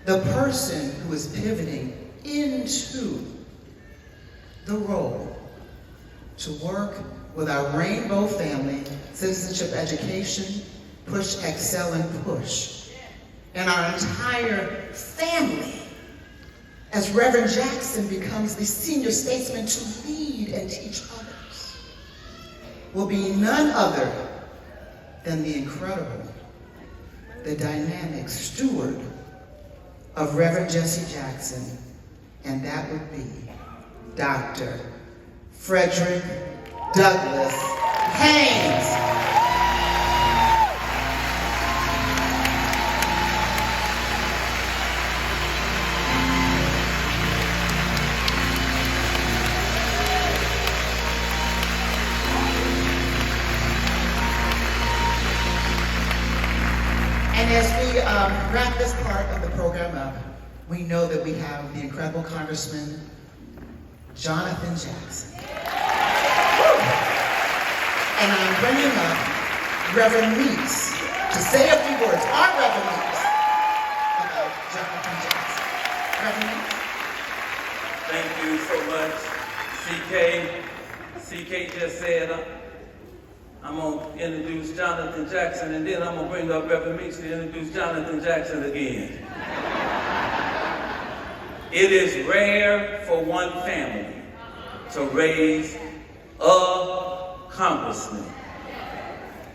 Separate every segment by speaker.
Speaker 1: the person who is pivoting into the role to work with our rainbow family, citizenship education, push, excel, and push, and our entire family, as Reverend Jackson becomes the senior statesman to lead and teach others, will be none other than the incredible, the dynamic steward of Reverend Jesse Jackson, and that would be Dr. Frederick Douglass Haynes. And as we wrap this part of the program up, we know that we have the incredible Congressman, Jonathan Jackson. And I'm bringing up Reverend Meeks to say a few words, our Reverend Meeks, about Jonathan Jackson. Reverend Meeks.
Speaker 2: Thank you so much, CK. CK just said, I'm going to introduce Jonathan Jackson, and then I'm going to bring up Reverend Meeks to introduce Jonathan Jackson again. It is rare for one family to raise a congressman.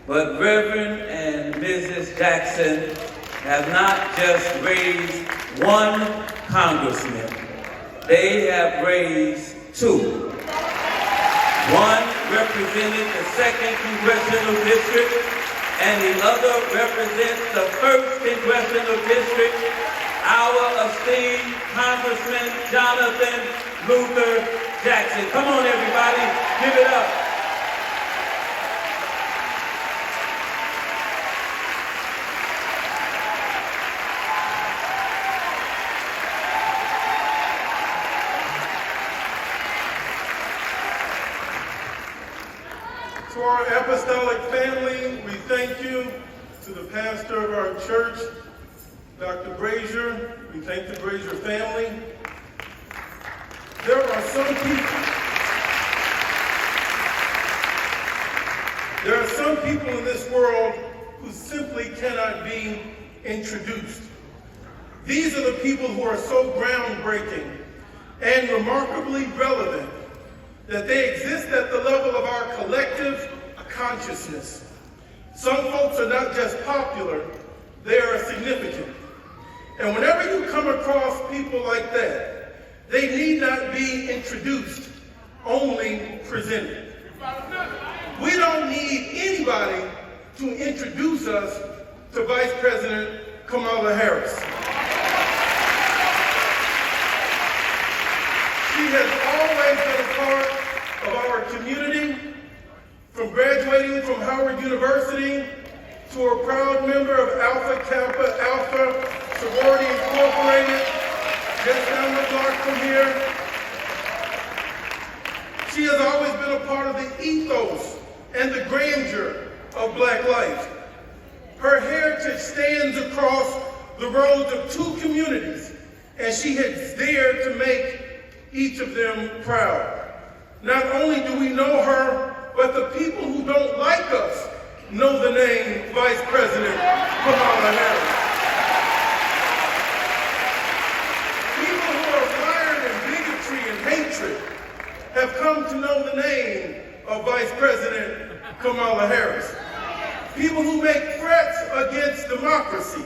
Speaker 2: But Reverend and Mrs. Jackson have not just raised one congressman. They have raised two. One represented the 2nd Congressional District, and the other represents the 1st Congressional District, our esteemed Congressman Jonathan Luther Jackson. Come on, everybody, give it up.
Speaker 3: To our apostolic family, we thank you. To the pastor of our church, Dr. Brazier, we thank the Brazier family. There are some people in this world who simply cannot be introduced. These are the people who are so groundbreaking and remarkably relevant that they exist at the level of our collective consciousness. Some folks are not just popular, they are significant. And whenever you come across people like that, they need not be introduced, only presented. We don't need anybody to introduce us to Vice President Kamala Harris. She has always been a part of our community, from graduating from Howard University to a proud member of Alpha Kappa Alpha Sorority Incorporated, just down the block from here. She has always been a part of the ethos and the grandeur of Black life. Her heritage stands across the roads of two communities, and she has dared to make each of them proud. Not only do we know her, but the people who don't like us know the name Vice President Kamala Harris. People who are mired in bigotry and hatred have come to know the name of Vice President Kamala Harris. People who make threats against democracy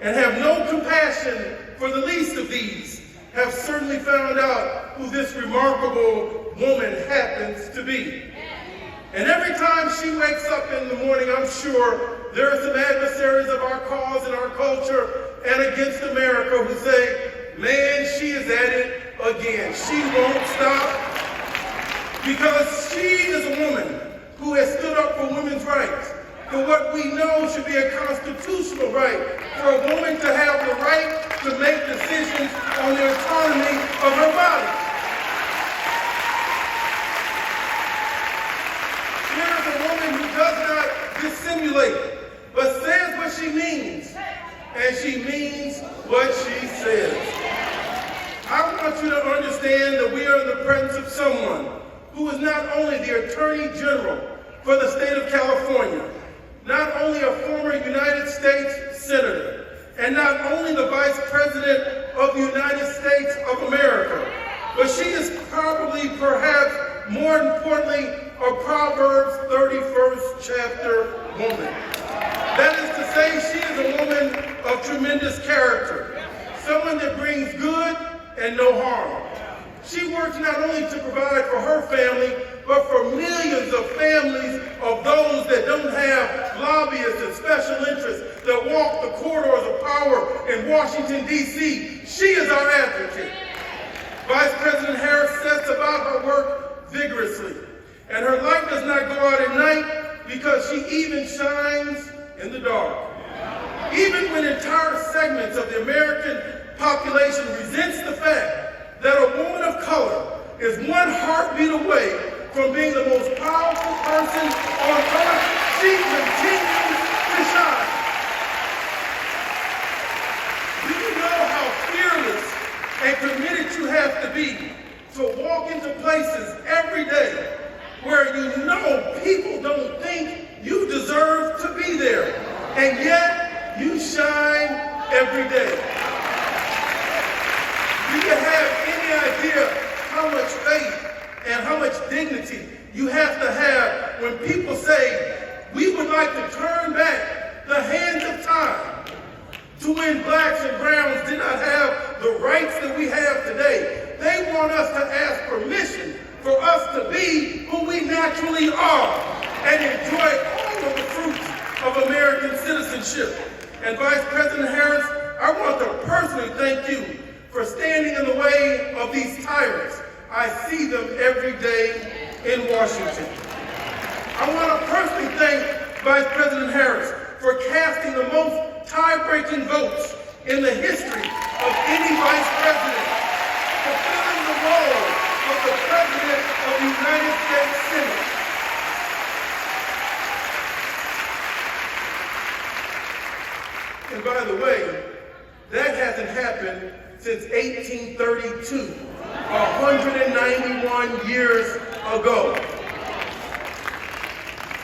Speaker 3: and have no compassion for the least of these have certainly found out who this remarkable woman happens to be. And every time she wakes up in the morning, I'm sure there are some adversaries of our cause and our culture and against America who say, man, she is at it again. She won't stop. Because she is a woman who has stood up for women's rights, for what we know should be a constitutional right, for a woman to have the right to make decisions on the autonomy of her body. Here is a woman who does not dissimulate, but says what she means, and she means what she says. understand that we are in the presence of someone who is not only the Attorney General for the state of California, not only a former United States Senator, and not only the Vice President of the United States of America, but she is probably, perhaps more importantly, a Proverbs 31st chapter woman. That is to say, she is a woman of tremendous character, someone that brings good and no harm. She works not only to provide for her family, but for millions of families of those that don't have lobbyists and special interests that walk the corridors of power in Washington, D.C. She is our advocate. Vice President Harris sets about her work vigorously, and her light does not go out at night because she even shines in the dark. Even when entire segments of the American population resents the fact that a woman of color is one heartbeat away from being the most powerful person on earth, she continues to shine. Do you know how fearless and committed you have to be to walk into places every day where you know people don't think you deserve to be there, and yet you shine every day? Do you have any idea how much faith and how much dignity you have to have when people say, we would like to turn back the hands of time to when blacks and browns did not have the rights that we have today? They want us to ask permission for us to be who we naturally are and enjoy all of the fruits of American citizenship. And Vice President Harris, I want to personally thank you for standing in the way of these tyrants. I see them every day in Washington. I want to personally thank Vice President Harris for casting the most tie-breaking votes in the history of any vice president, fulfilling the role of the President of the United States Senate. And by the way, that hasn't happened since 1832, 191 years ago.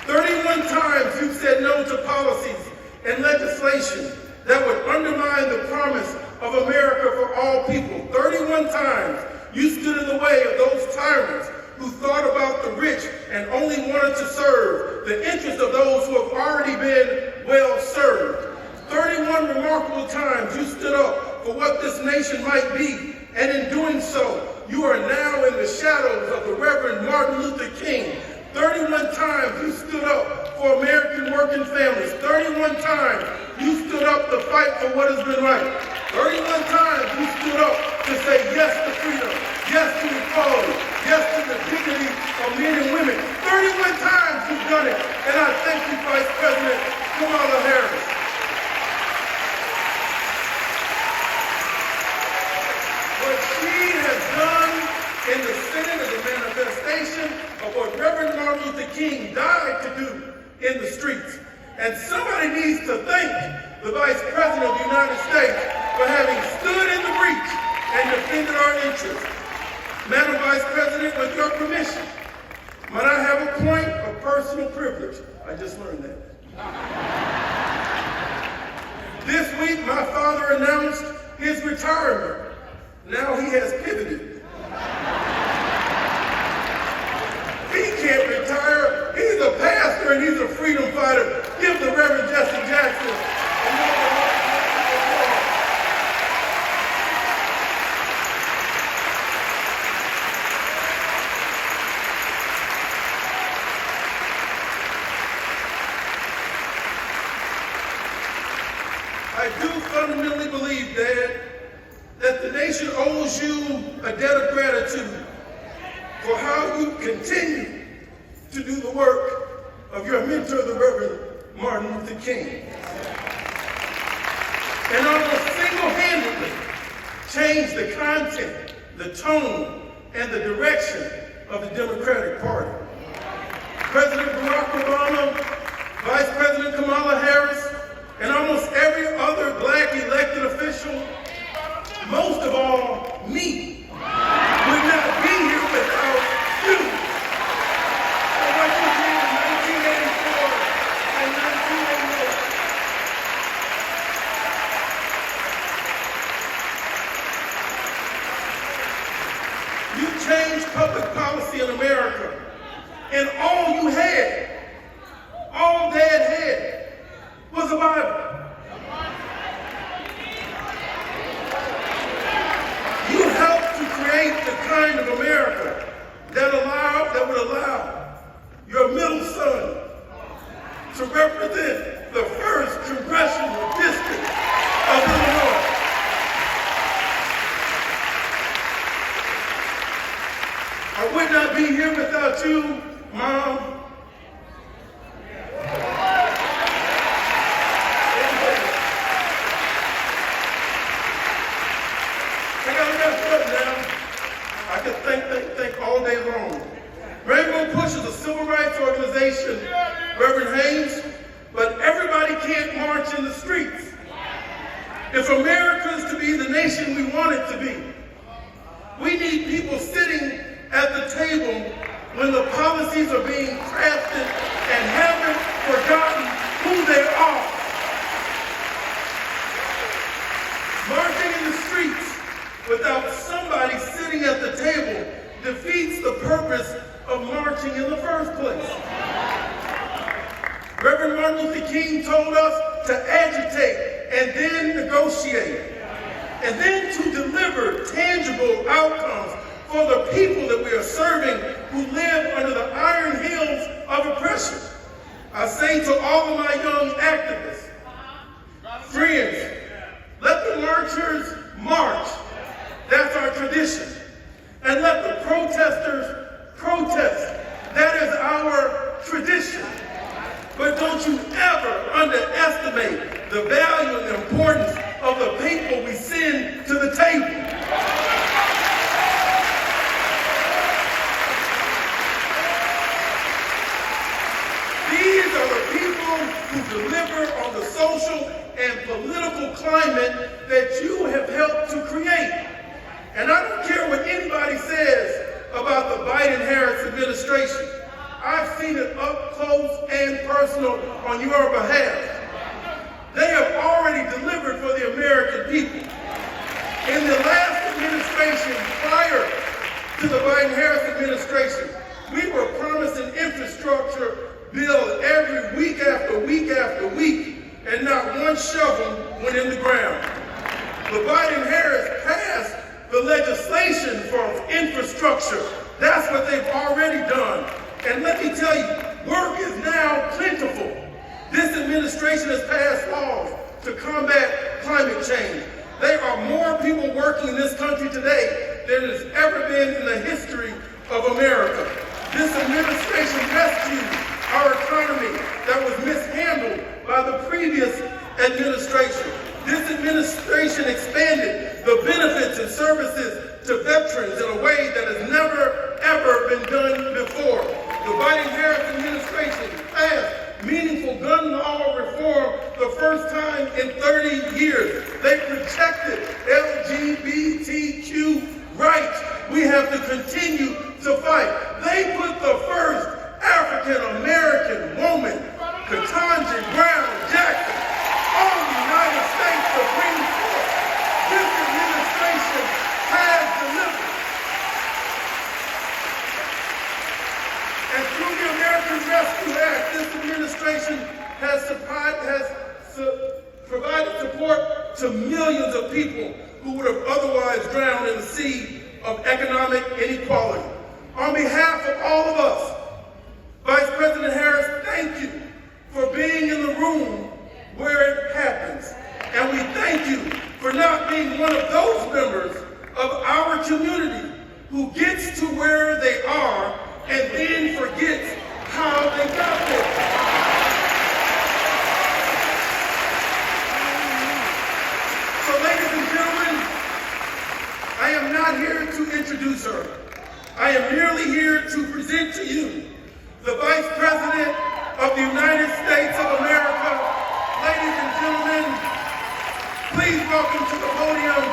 Speaker 3: 31 times you've said no to policies and legislation that would undermine the promise of America for all people. 31 times you stood in the way of those tyrants who thought about the rich and only wanted to serve the interests of those who have already been well served. 31 remarkable times you stood up for what this nation might be, and in doing so, you are now in the shadows of the Reverend Martin Luther King. 31 times you stood up for American working families. 31 times you stood up to fight for what has been right. 31 times you stood up to say yes to freedom, yes to equality, yes to the dignity of men and women. 31 times you've done it, and I thank you, Vice President Kamala Harris. What she has done in the Senate is a manifestation of what Reverend Martin Luther King died to do in the streets. And somebody needs to thank the Vice President of the United States for having stood in the breach and defended our interests. Madam Vice President, with your permission, might I have a point of personal privilege? I just learned that. This week, my father announced his retirement. Now he has pivoted. He can't retire. He's a pastor and he's a freedom fighter. Give the Reverend Jesse Jackson another round of applause. I do fundamentally believe, Dad, that the nation owes you a debt of gratitude for how you continue to do the work of your mentor, the Reverend Martin Luther King. And almost single-handedly change the content, the tone, and the direction of the Democratic Party. President Barack Obama, Vice President Kamala Harris, and almost every other black elected official, most of all, me, would You changed public policy in America, and all you had, all Dad had, was a Bible. You helped to create the kind of America that would allow your middle son to represent the 1st Congressional District of Illinois. I would not be here without you, Mom. I gotta wrap up now. I could think all day long. Rainbow Push is a civil rights organization, Reverend Haynes, but everybody can't march in the streets. If America is to be the nation we want it to be, we need people sitting at the table when the policies are being crafted and haven't forgotten who they are. Marching in the streets without somebody sitting at the table defeats the purpose of marching in the first place. Reverend Martin Luther King told us to agitate and then negotiate, and then to deliver tangible outcomes for the people that we are serving who live under the iron hills of oppression. I say to all of my young activists, friends, let the marchers march. That's our tradition. And let the protesters protest. That is our tradition. But don't you ever underestimate the value and the importance of the people we send to the table. These are the people who deliver on the social and political climate that you have helped to create. And I don't care what anybody says about the Biden-Harris administration. I've seen it up close and personal on your behalf. They have already delivered for the American people. In the last administration, prior to the Biden-Harris administration, we were promising infrastructure bill every week after week after week, and not one shovel went in the ground. The Biden-Harris passed the legislation for infrastructure. That's what they've already done. And let me tell you, work is now plentiful. This administration has passed laws to combat climate change. There are more people working in this country today than has ever been in the history of America. This administration rescued our economy that was mishandled by the previous administration. This administration expanded the benefits and services to veterans in a way that has never, ever been done before. The Biden-Harris administration passed meaningful gun law reform the first time in 30 years. They protected LGBTQ rights. We have to continue to fight. They put the first African-American woman, Ketanji Brown Jackson, on the United States Supreme Court. This administration has delivered. And through the American Rescue Act, this administration has provided support to millions of people who would have otherwise drowned in the sea of economic inequality. On behalf of all of us, Vice President Harris, thank you for being in the room where it happens. And we thank you for not being one of those members of our community who gets to where they are and then forgets how they got there. So ladies and gentlemen, I am not here to introduce her. I am merely here to present to you the Vice President of the United States of America. Ladies and gentlemen, please welcome to the podium